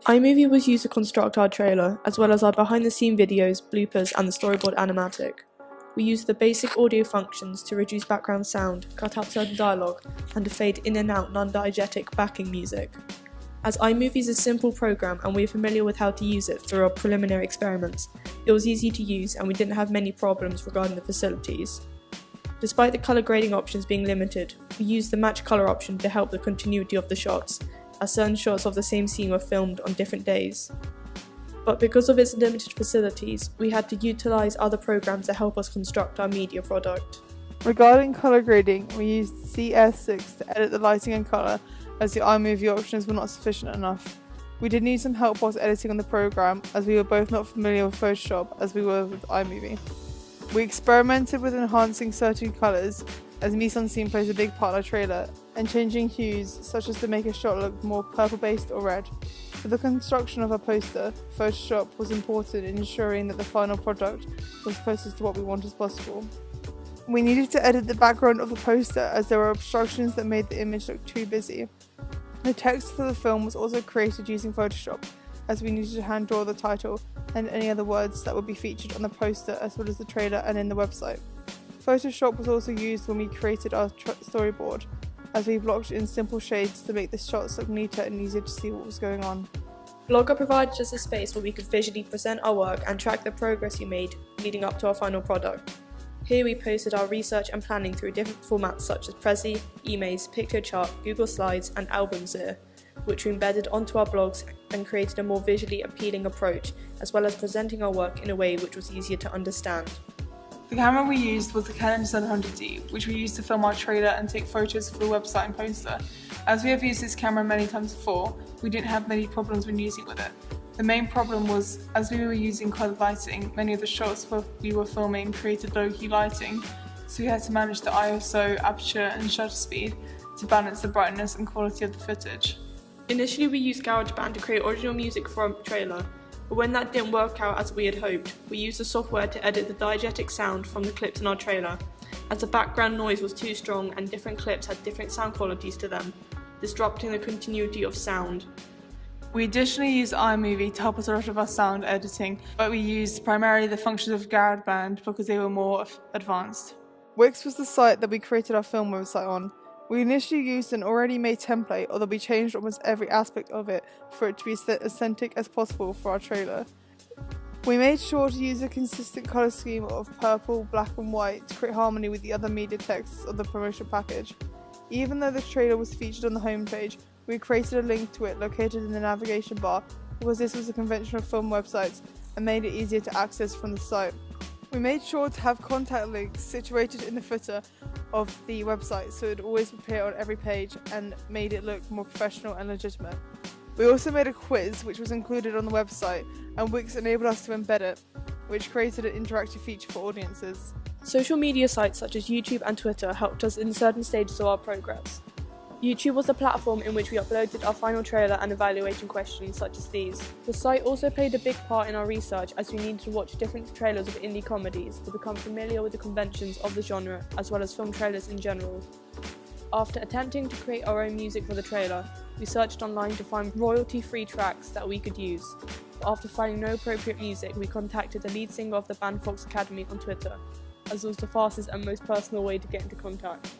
iMovie was used to construct our trailer, as well as our behind-the-scene videos, bloopers, and the storyboard animatic. We used the basic audio functions to reduce background sound, cut out certain dialogue, and to fade in and out non-diegetic backing music. As iMovie is a simple program and we are familiar with how to use it through our preliminary experiments, it was easy to use and we didn't have many problems regarding the facilities. Despite the color grading options being limited, we used the match color option to help the continuity of the shots, as certain shots of the same scene were filmed on different days. But because of its limited facilities, we had to utilize other programs to help us construct our media product. Regarding color grading, we used CS6 to edit the lighting and color, as the iMovie options were not sufficient enough. We did need some help whilst editing on the program, as we were both not familiar with Photoshop as we were with iMovie. We experimented with enhancing certain colours, as mise en scene plays a big part in our trailer, and changing hues such as to make a shot look more purple based or red. For the construction of our poster, Photoshop was important in ensuring that the final product was closest to what we want as possible. We needed to edit the background of the poster as there were obstructions that made the image look too busy. The text for the film was also created using Photoshop, as we needed to hand draw the title and any other words that would be featured on the poster as well as the trailer and in the website. Photoshop was also used when we created our storyboard, as we blocked in simple shades to make the shots look neater and easier to see what was going on. Blogger provided us a space where we could visually present our work and track the progress we made leading up to our final product. Here we posted our research and planning through different formats such as Prezi, Emaze, Pictochart, Google Slides and Albumzir, which we embedded onto our blogs and created a more visually appealing approach, as well as presenting our work in a way which was easier to understand. The camera we used was the Canon 700D, which we used to film our trailer and take photos for the website and poster. As we have used this camera many times before, we didn't have many problems when using with it. The main problem was, as we were using coloured lighting, many of the shots we were filming created low-key lighting, so we had to manage the ISO, aperture and shutter speed to balance the brightness and quality of the footage. Initially we used GarageBand to create original music for our trailer, but when that didn't work out as we had hoped, we used the software to edit the diegetic sound from the clips in our trailer, as the background noise was too strong and different clips had different sound qualities to them, disrupting the continuity of sound. We additionally used iMovie to help us a lot of our sound editing, but we used primarily the functions of GarageBand because they were more advanced. Wix was the site that we created our film website on. We initially used an already made template, although we changed almost every aspect of it for it to be as authentic as possible for our trailer. We made sure to use a consistent colour scheme of purple, black and white to create harmony with the other media texts of the promotional package. Even though the trailer was featured on the homepage, we created a link to it located in the navigation bar because this was a convention of film websites and made it easier to access from the site. We made sure to have contact links situated in the footer of the website so it would always appear on every page and made it look more professional and legitimate. We also made a quiz which was included on the website, and Wix enabled us to embed it, which created an interactive feature for audiences. Social media sites such as YouTube and Twitter helped us in certain stages of our progress. YouTube was the platform in which we uploaded our final trailer and evaluation questions such as these. The site also played a big part in our research as we needed to watch different trailers of indie comedies to become familiar with the conventions of the genre as well as film trailers in general. After attempting to create our own music for the trailer, we searched online to find royalty-free tracks that we could use. But after finding no appropriate music, we contacted the lead singer of the band Fox Academy on Twitter, as it was the fastest and most personal way to get into contact.